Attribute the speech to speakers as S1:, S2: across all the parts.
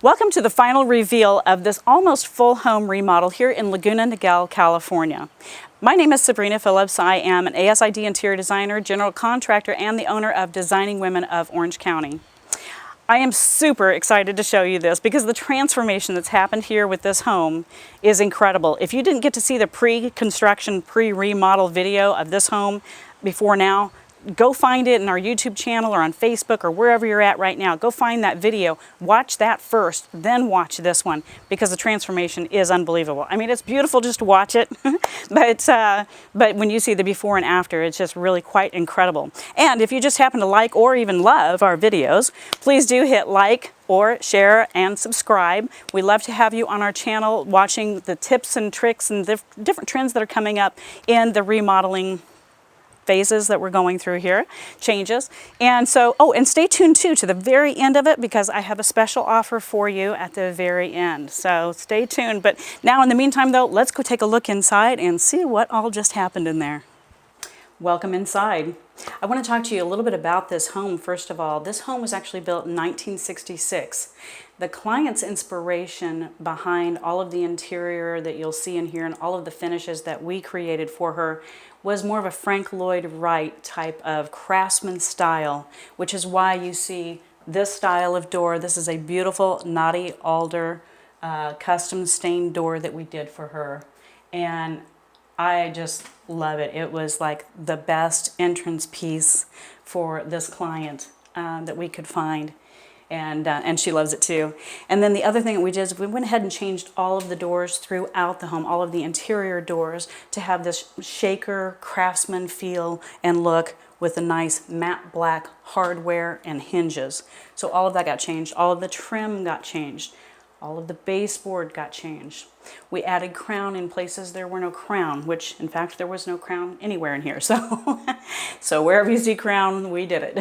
S1: Welcome to the final reveal of this almost full home remodel here in Laguna Niguel, California. My name is Sabrina Phillips. I am an ASID interior designer, general contractor, and the owner of Designing Women of Orange County. I am super excited to show you this because the transformation that's happened here with this home is incredible. If you didn't get to see the pre-construction, pre-remodel video of this home before now, go find it in our YouTube channel or on Facebook or wherever you're at right now. Go find that video, watch that first, then watch this one because the transformation is unbelievable. I mean, it's beautiful just to watch it, but when you see the before and after, it's just really quite incredible. And if you just happen to like or even love our videos, please do hit like or share and subscribe. We love to have you on our channel watching the tips and tricks and the different trends that are coming up in the remodeling phases that we're going through here, changes. And so, and stay tuned too to the very end of it because I have a special offer for you at the very end. So stay tuned. But now in the meantime though, let's go take a look inside and see what all just happened in there. Welcome inside. I want to talk to you a little bit about this home. First of all, this home was actually built in 1966. The client's inspiration behind all of the interior that you'll see in here and all of the finishes that we created for her was more of a Frank Lloyd Wright type of craftsman style, which is why you see this style of door. This is a beautiful knotty alder custom stained door that we did for her. And I just love it. It was like the best entrance piece for this client that we could find. And she loves it too. And then the other thing that we did is we went ahead and changed all of the doors throughout the home, all of the interior doors, to have this shaker craftsman feel and look with a nice matte black hardware and hinges. So all of that got changed. All of the trim got changed. All of the baseboard got changed. We added crown in places there were no crown, which in fact there was no crown anywhere in here. So, so wherever you see crown, we did it.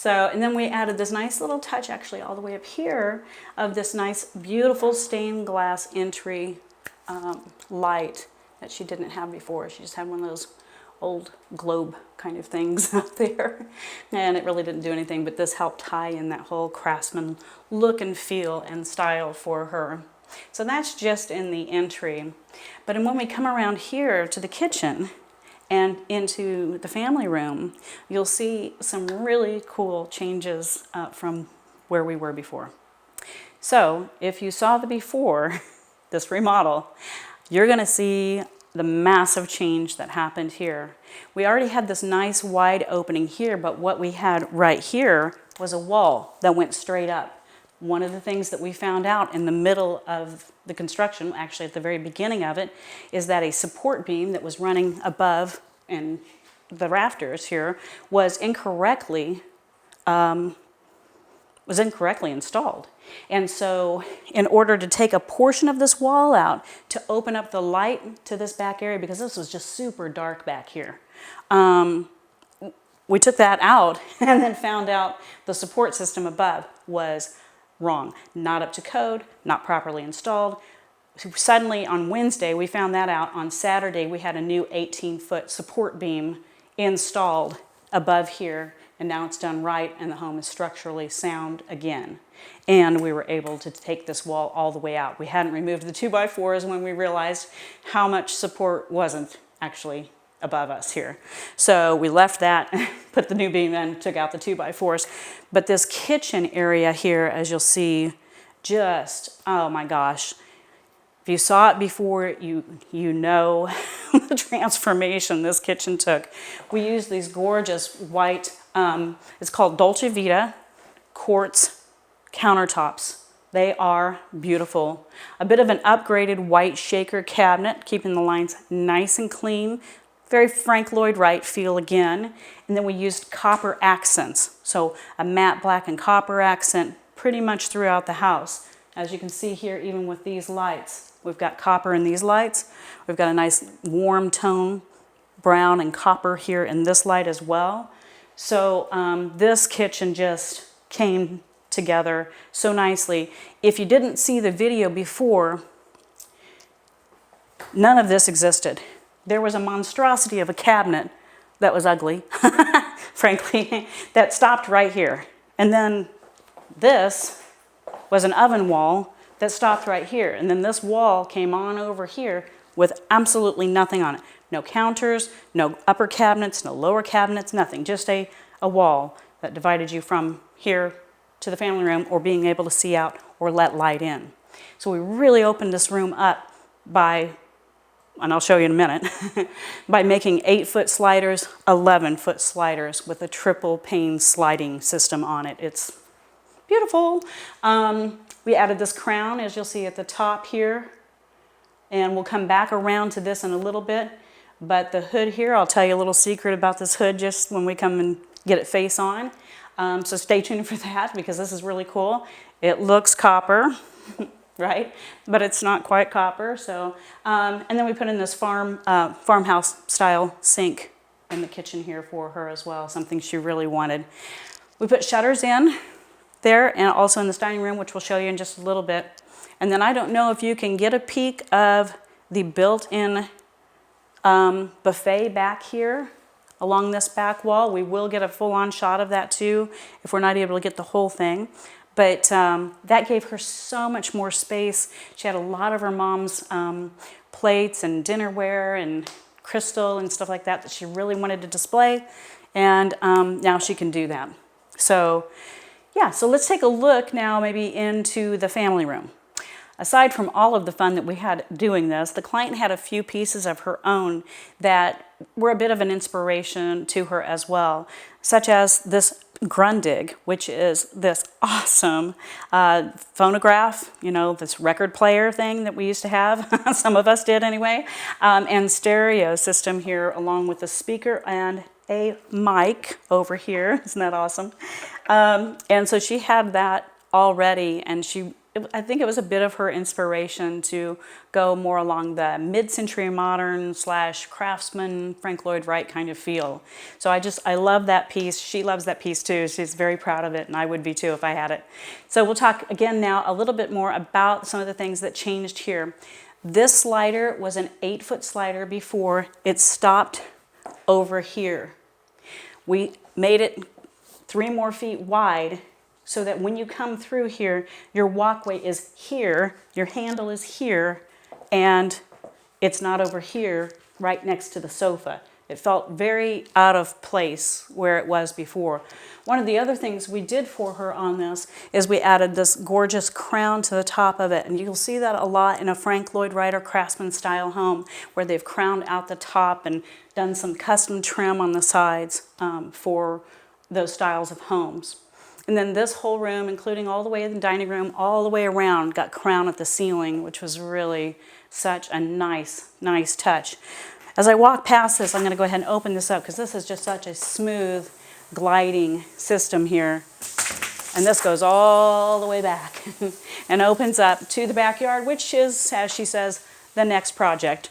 S1: And then we added this nice little touch actually all the way up here of this nice beautiful stained glass entry light that she didn't have before. She just had one of those old globe kind of things up there. And it really didn't do anything, but this helped tie in that whole craftsman look and feel and style for her. So that's just in the entry. But when we come around here to the kitchen, and into the family room, you'll see some really cool changes from where we were before. So if you saw the before, this remodel, you're gonna see the massive change that happened here. We already had this nice wide opening here, but what we had right here was a wall that went straight up. One of the things that we found out in the middle of the construction, actually at the very beginning of it, is that a support beam that was running above and the rafters here was incorrectly installed. And so in order to take a portion of this wall out to open up the light to this back area, because this was just super dark back here, we took that out and then found out the support system above was wrong, not up to code, not properly installed. Suddenly on Wednesday, we found that out. On Saturday, we had a new 18-foot support beam installed above here, and now it's done right, and the home is structurally sound again. And we were able to take this wall all the way out. We hadn't removed the 2x4s when we realized how much support wasn't actually above us here. So we left that, put the new beam in, took out the 2x4s. But this kitchen area here, as you'll see, just, oh my gosh. If you saw it before, you know the transformation this kitchen took. We used these gorgeous white, it's called Dolce Vita quartz countertops. They are beautiful. A bit of an upgraded white shaker cabinet, keeping the lines nice and clean. Very Frank Lloyd Wright feel again. And then we used copper accents. So a matte black and copper accent pretty much throughout the house. As you can see here, even with these lights, we've got copper in these lights. We've got a nice warm tone, brown and copper here in this light as well. So this kitchen just came together so nicely. If you didn't see the video before, none of this existed. There was a monstrosity of a cabinet that was ugly, frankly, that stopped right here. And then this was an oven wall that stopped right here. And then this wall came on over here with absolutely nothing on it. No counters, no upper cabinets, no lower cabinets, nothing. Just a wall that divided you from here to the family room or being able to see out or let light in. So we really opened this room up by, and I'll show you in a minute, by making 8-foot sliders, 11-foot sliders with a triple pane sliding system on it. It's beautiful. We added this crown, as you'll see at the top here, and we'll come back around to this in a little bit. But the hood here, I'll tell you a little secret about this hood just when we come and get it face on. So stay tuned for that because this is really cool. It looks copper, right? But it's not quite copper. So, and then we put in this farmhouse style sink in the kitchen here for her as well, something she really wanted. We put shutters in there and also in this dining room, which we'll show you in just a little bit. And then I don't know if you can get a peek of the built-in buffet back here along this back wall. We will get a full-on shot of that too if we're not able to get the whole thing. But that gave her so much more space. She had a lot of her mom's plates and dinnerware and crystal and stuff like that she really wanted to display. And now she can do that. So yeah, so let's take a look now maybe into the family room. Aside from all of the fun that we had doing this, the client had a few pieces of her own that were a bit of an inspiration to her as well, such as this Grundig, which is this awesome phonograph, you know, this record player thing that we used to have, some of us did anyway, and stereo system here along with the speaker and a mic over here. Isn't that awesome? And so she had that already, and I think it was a bit of her inspiration to go more along the mid-century modern / craftsman, Frank Lloyd Wright kind of feel. So I love that piece. She loves that piece too. She's very proud of it, and I would be too if I had it. So we'll talk again now a little bit more about some of the things that changed here. This slider was an 8-foot slider before. It stopped over here. We made it 3 more feet wide so that when you come through here, your walkway is here, your handle is here, and it's not over here right next to the sofa. It felt very out of place where it was before. One of the other things we did for her on this is we added this gorgeous crown to the top of it, and you'll see that a lot in a Frank Lloyd Wright or Craftsman style home where they've crowned out the top and done some custom trim on the sides for those styles of homes. And then this whole room, including all the way in the dining room, all the way around, got crown at the ceiling, which was really such a nice, nice touch. As I walk past this, I'm going to go ahead and open this up because this is just such a smooth gliding system here. And this goes all the way back and opens up to the backyard, which is, as she says, the next project.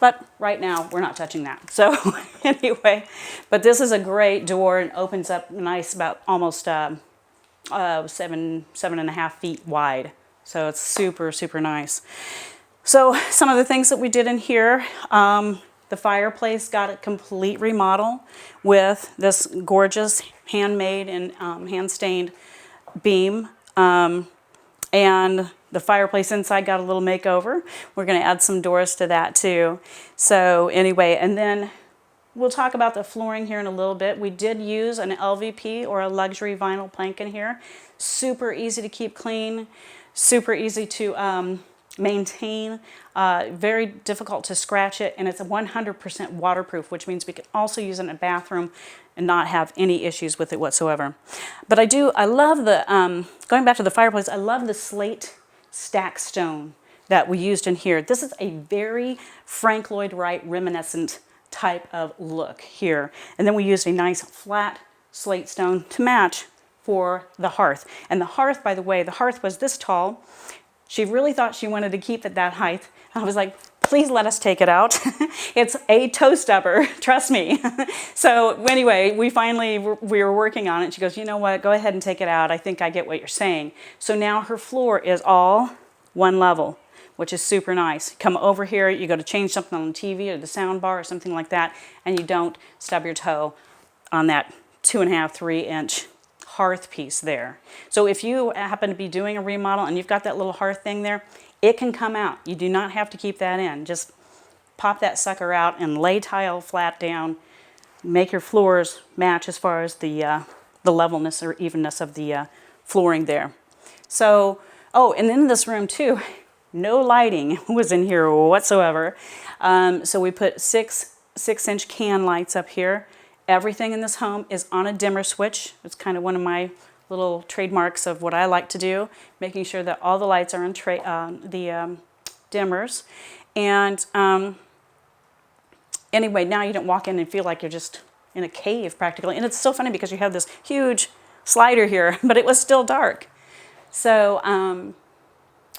S1: But right now, we're not touching that. So anyway, but this is a great door and opens up nice, about almost 7.5 feet wide. So it's super, super nice. So some of the things that we did in here, the fireplace got a complete remodel with this gorgeous handmade and hand-stained beam. And the fireplace inside got a little makeover. We're going to add some doors to that too. So anyway, and then we'll talk about the flooring here in a little bit. We did use an LVP or a luxury vinyl plank in here. Super easy to keep clean, super easy to maintain, very difficult to scratch it, and it's 100% waterproof, which means we can also use it in a bathroom and not have any issues with it whatsoever. But I love the, going back to the fireplace, I love the slate stack stone that we used in here. This is a very Frank Lloyd Wright reminiscent type of look here. And then we used a nice flat slate stone to match for the hearth. And the hearth, by the way, the hearth was this tall. She really thought she wanted to keep it that height. I was like, please let us take it out. It's a toe stubber, trust me. So anyway, we were working on it. She goes, you know what, go ahead and take it out. I think I get what you're saying. So now her floor is all one level, which is super nice. Come over here, you go to change something on the TV or the sound bar or something like that, and you don't stub your toe on that 2.5, 3 inch hearth piece there. So if you happen to be doing a remodel and you've got that little hearth thing there, it can come out. You do not have to keep that in. Just pop that sucker out and lay tile flat down. Make your floors match as far as the levelness or evenness of the flooring there. So, oh, and in this room too, no lighting was in here whatsoever. So we put six 6-inch can lights up here. Everything in this home is on a dimmer switch. It's kind of one of my little trademarks of what I like to do, making sure that all the lights are on the dimmers. And anyway, now you don't walk in and feel like you're just in a cave practically. And it's so funny because you have this huge slider here, but it was still dark. So,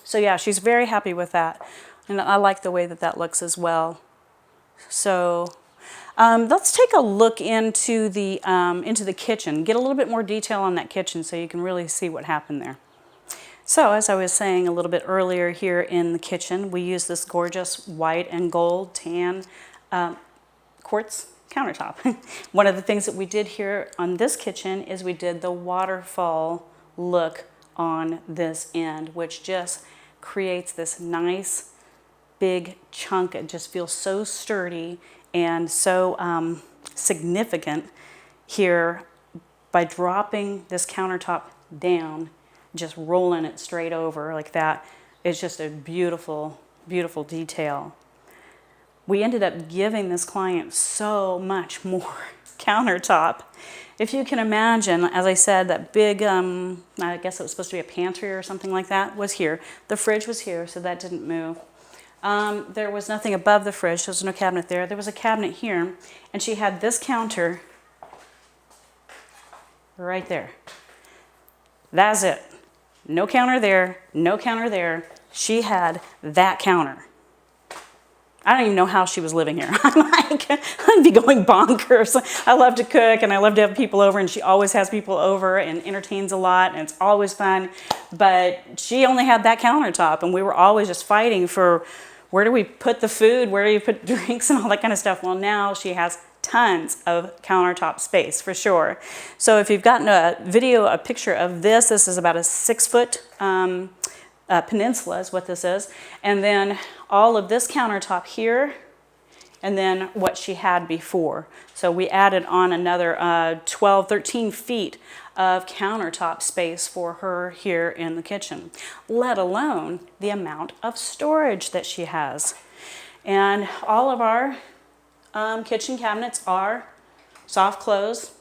S1: so yeah, she's very happy with that. And I like the way that that looks as well. So let's take a look into the kitchen, get a little bit more detail on that kitchen so you can really see what happened there. So as I was saying a little bit earlier here in the kitchen, we use this gorgeous white and gold tan quartz countertop. One of the things that we did here on this kitchen is we did the waterfall look on this end, which just creates this nice big chunk. It just feels so sturdy and so significant here by dropping this countertop down, just rolling it straight over like that. It's just a beautiful, beautiful detail. We ended up giving this client so much more countertop. If you can imagine, as I said, that big, I guess it was supposed to be a pantry or something like that, was here. The fridge was here, so that didn't move. There was nothing above the fridge. There was no cabinet there. There was a cabinet here, and she had this counter right there. That's it. No counter there, no counter there. She had that counter. I don't even know how she was living here. I'm like, I'd be going bonkers. I love to cook and I love to have people over, and she always has people over and entertains a lot, and it's always fun. But she only had that countertop, and we were always just fighting for where do we put the food, where do you put drinks and all that kind of stuff. Well, now she has tons of countertop space for sure. So if you've gotten a picture of this is about a 6-foot peninsula is what this is. And then all of this countertop here, and then what she had before. So we added on another 12, 13 feet of countertop space for her here in the kitchen, let alone the amount of storage that she has. And all of our kitchen cabinets are soft close.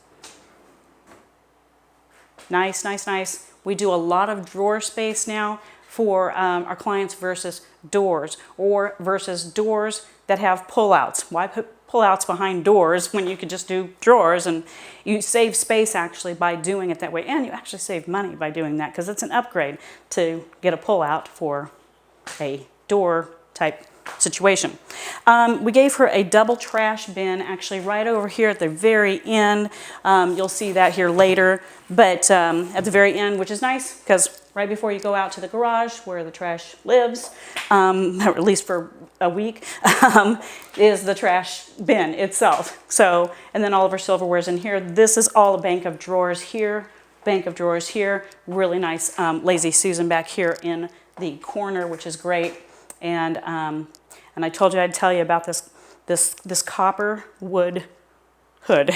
S1: Nice, nice, nice. We do a lot of drawer space now for our clients versus doors, or versus doors that have pullouts. Why put pullouts behind doors when you could just do drawers? And you save space actually by doing it that way, and you actually save money by doing that because it's an upgrade to get a pullout for a door type situation. We gave her a double trash bin actually right over here at the very end. You'll see that here later, but at the very end, which is nice because right before you go out to the garage where the trash lives, or at least for a week, is the trash bin itself. So, and then all of our silverware's in here. This is all a bank of drawers here, bank of drawers here. Really nice Lazy Susan back here in the corner, which is great. And I told you I'd tell you about this copper wood hood.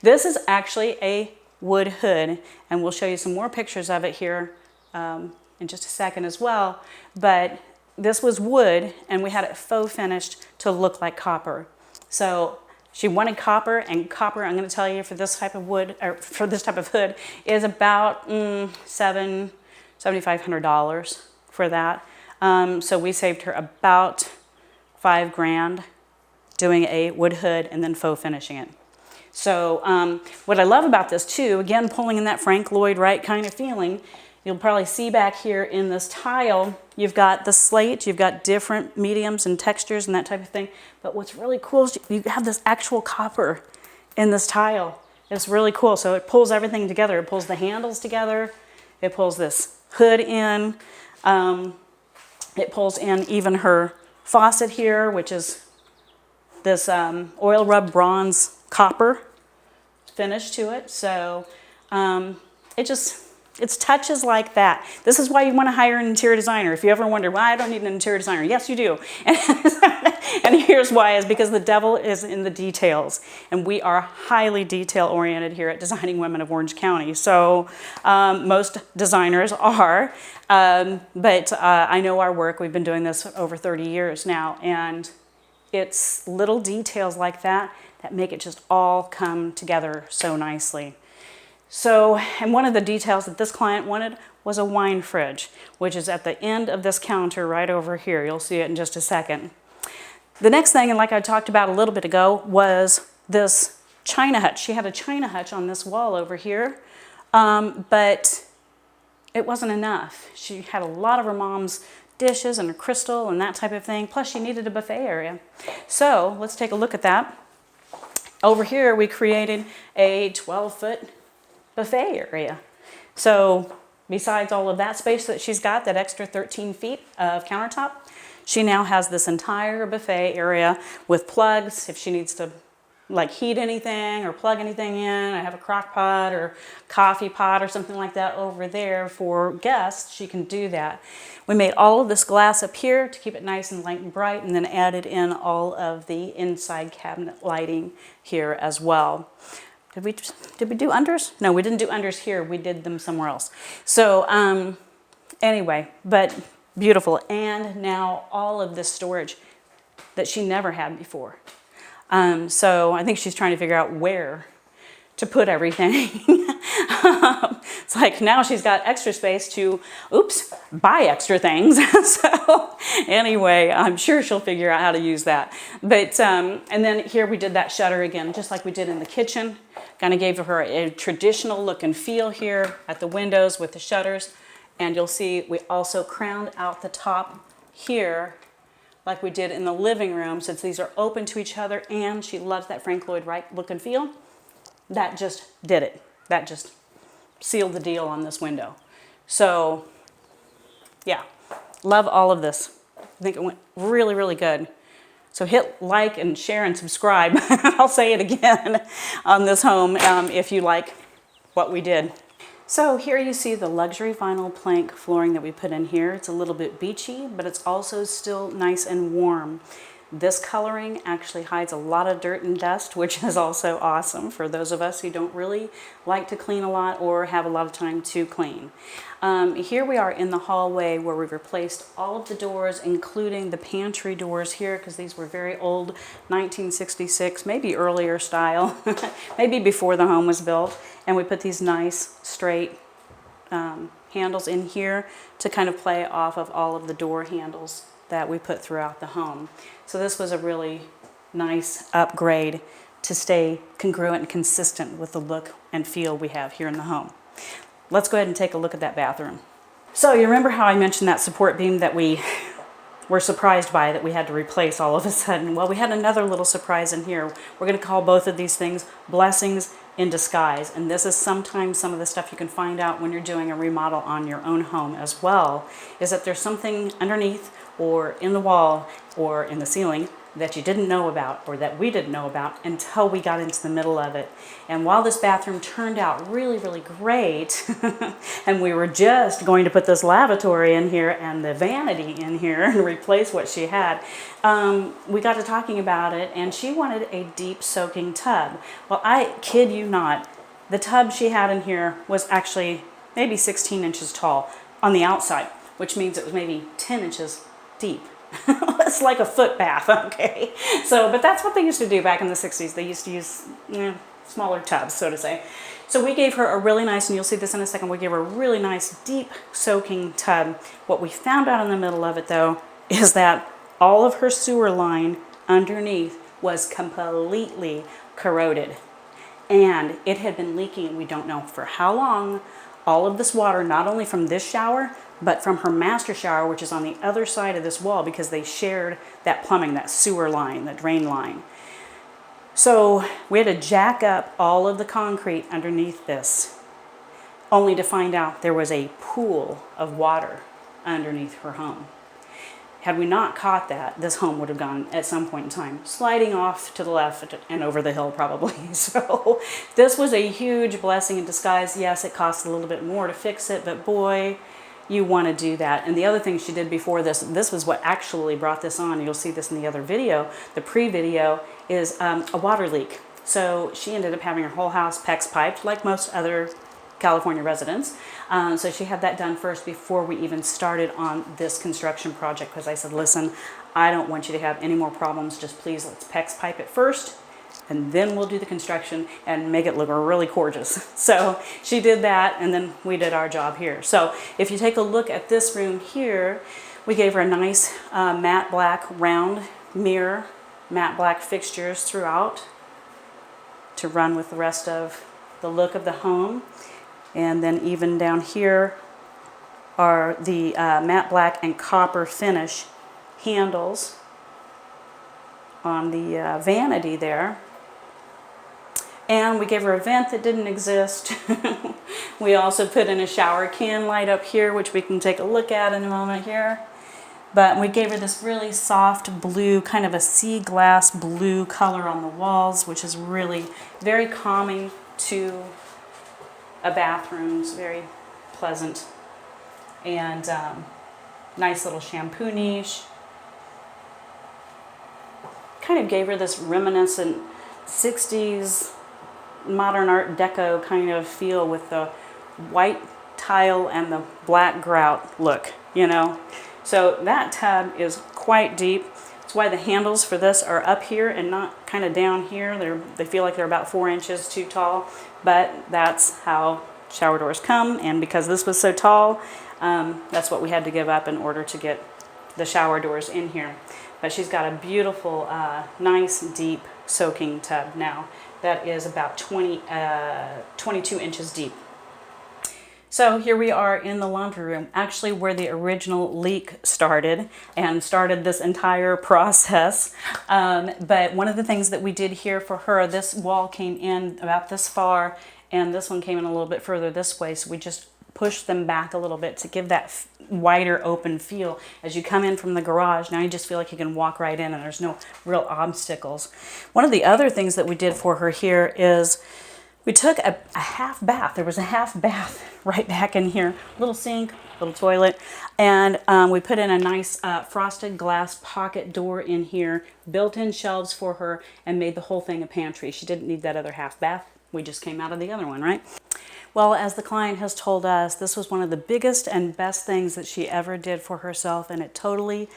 S1: This is actually a wood hood, and we'll show you some more pictures of it here in just a second as well. But this was wood, and we had it faux finished to look like copper. So she wanted copper, and copper, I'm going to tell you, for this type of wood, or for this type of hood, is about $7,500 for that. So we saved her about $5,000 doing a wood hood and then faux finishing it. So what I love about this too, again, pulling in that Frank Lloyd Wright kind of feeling, you'll probably see back here in this tile, you've got the slate, you've got different mediums and textures and that type of thing. But what's really cool is you have this actual copper in this tile. It's really cool. So it pulls everything together. It pulls the handles together. It pulls this hood in. It pulls in even her faucet here, which is this oil rub bronze copper finish to it. So it's touches like that. This is why you want to hire an interior designer. If you ever wonder, why I don't need an interior designer. Yes, you do. And here's why, is because the devil is in the details. And we are highly detail oriented here at Designing Women of Orange County. So most designers are, but I know our work. We've been doing this over 30 years now. And it's little details like that that make it just all come together so nicely. So, and one of the details that this client wanted was a wine fridge, which is at the end of this counter right over here. You'll see it in just a second. The next thing, and like I talked about a little bit ago, was this china hutch. She had a china hutch on this wall over here, but it wasn't enough. She had a lot of her mom's dishes and her crystal and that type of thing, plus she needed a buffet area. So let's take a look at that. Over here we created a 12-foot buffet area. So besides all of that space that she's got, that extra 13 feet of countertop, she now has this entire buffet area with plugs if she needs to like heat anything or plug anything in. I have a crock pot or coffee pot or something like that over there for guests. She can do that. We made all of this glass up here to keep it nice and light and bright, and then added in all of the inside cabinet lighting here as well. Did we do unders? No, we didn't do unders here. We did them somewhere else. So anyway, but beautiful. And now all of this storage that she never had before. So I think she's trying to figure out where to put everything. It's like now she's got extra space to, oops, buy extra things. So anyway, I'm sure she'll figure out how to use that. But, and then here we did that shutter again, just like we did in the kitchen. Kind of gave her a traditional look and feel here at the windows with the shutters. And you'll see we also crowned out the top here like we did in the living room, since these are open to each other and she loves that Frank Lloyd Wright look and feel. That just did it. That just sealed the deal on this window. So yeah, love all of this. I think it went really, really good. So hit like and share and subscribe. I'll say it again on this home if you like what we did. So here you see the luxury vinyl plank flooring that we put in here. It's a little bit beachy, but it's also still nice and warm. This coloring actually hides a lot of dirt and dust, which is also awesome for those of us who don't really like to clean a lot or have a lot of time to clean. Here we are in the hallway where we've replaced all of the doors, including the pantry doors here, because these were very old, 1966, maybe earlier style, maybe before the home was built. And we put these nice straight handles in here to kind of play off of all of the door handles that we put throughout the home. So this was a really nice upgrade to stay congruent and consistent with the look and feel we have here in the home. Let's go ahead and take a look at that bathroom. So you remember how I mentioned that support beam that we were surprised by, that we had to replace all of a sudden? Well, we had another little surprise in here. We're going to call both of these things blessings in disguise. And this is sometimes some of the stuff you can find out when you're doing a remodel on your own home as well, is that there's something underneath or in the wall or in the ceiling that you didn't know about, or that we didn't know about until we got into the middle of it. And while this bathroom turned out really, really great, and we were just going to put this lavatory in here and the vanity in here and replace what she had, we got to talking about it, and she wanted a deep soaking tub. Well, I kid you not, the tub she had in here was actually maybe 16 inches tall on the outside, which means it was maybe 10 inches deep. It's like a foot bath, okay? So, but that's what they used to do back in the 60s. They used to use smaller tubs, so to say. So we gave her a really nice, and you'll see this in a second, we gave her a really nice deep soaking tub. What we found out in the middle of it, though, is that all of her sewer line underneath was completely corroded. And it had been leaking, we don't know for how long, all of this water, not only from this shower, but from her master shower, which is on the other side of this wall, because they shared that plumbing, that sewer line, that drain line. So we had to jack up all of the concrete underneath this, only to find out there was a pool of water underneath her home. Had we not caught that, this home would have gone at some point in time sliding off to the left and over the hill probably. So this was a huge blessing in disguise. Yes, it cost a little bit more to fix it, but boy, you want to do that. And the other thing she did before this was what actually brought this on. You'll see this in the other video. The pre-video is a water leak. So she ended up having her whole house PEX piped like most other California residents. So she had that done first before we even started on this construction project, because I said, listen, I don't want you to have any more problems. Just please, let's PEX pipe it first, and then we'll do the construction and make it look really gorgeous. So she did that, and then we did our job here. So if you take a look at this room here, we gave her a nice matte black round mirror, matte black fixtures throughout to run with the rest of the look of the home. And then even down here are the matte black and copper finish handles on the vanity there. And we gave her a vent that didn't exist. We also put in a shower can light up here, which we can take a look at in a moment here. But we gave her this really soft blue, kind of a sea glass blue color on the walls, which is really very calming to a bathroom. It's very pleasant. And nice little shampoo niche. Kind of gave her this reminiscent 60s modern art deco kind of feel with the white tile and the black grout look, you know. So that tub is quite deep. That's why the handles for this are up here and not kind of down here. They feel like they're about 4 inches too tall, but that's how shower doors come. And because this was so tall, that's what we had to give up in order to get the shower doors in here. But she's got a beautiful, nice, deep soaking tub now. That is about 22 inches deep. So here we are in the laundry room, actually where the original leak started and started this entire process. But one of the things that we did here for her, this wall came in about this far and this one came in a little bit further this way. So we just pushed them back a little bit to give that wider open feel. As you come in from the garage, now you just feel like you can walk right in and there's no real obstacles. One of the other things that we did for her here is we took a half bath. There was a half bath right back in here. Little sink, little toilet. And we put in a nice frosted glass pocket door in here, built-in shelves for her, and made the whole thing a pantry. She didn't need that other half bath. We just came out of the other one, right? Well, as the client has told us, this was one of the biggest and best things that she ever did for herself, and it totally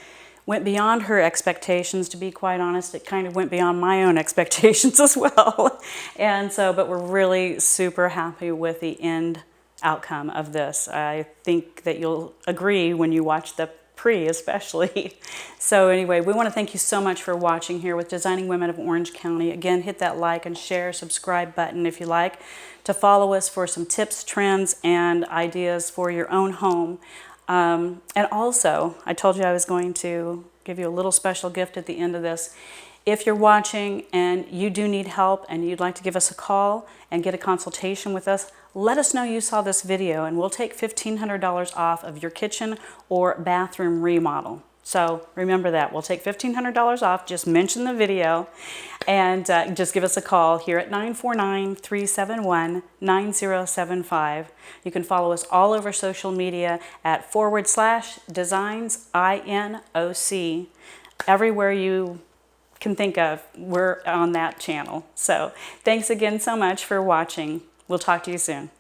S1: went beyond her expectations, to be quite honest. It kind of went beyond my own expectations as well. And so, but we're really super happy with the end outcome of this. I think that you'll agree when you watch the pre especially. So anyway, we want to thank you so much for watching here with Designing Women of Orange County. Again, hit that like and share, subscribe button if you like, to follow us for some tips, trends, and ideas for your own home. And also, I told you I was going to give you a little special gift at the end of this. If you're watching and you do need help and you'd like to give us a call and get a consultation with us, let us know you saw this video and we'll take $1,500 off of your kitchen or bathroom remodel. So remember that. We'll take $1,500 off. Just mention the video and just give us a call here at 949-371-9075. You can follow us all over social media at /designs_INOC. Everywhere you can think of, we're on that channel. So thanks again so much for watching. We'll talk to you soon.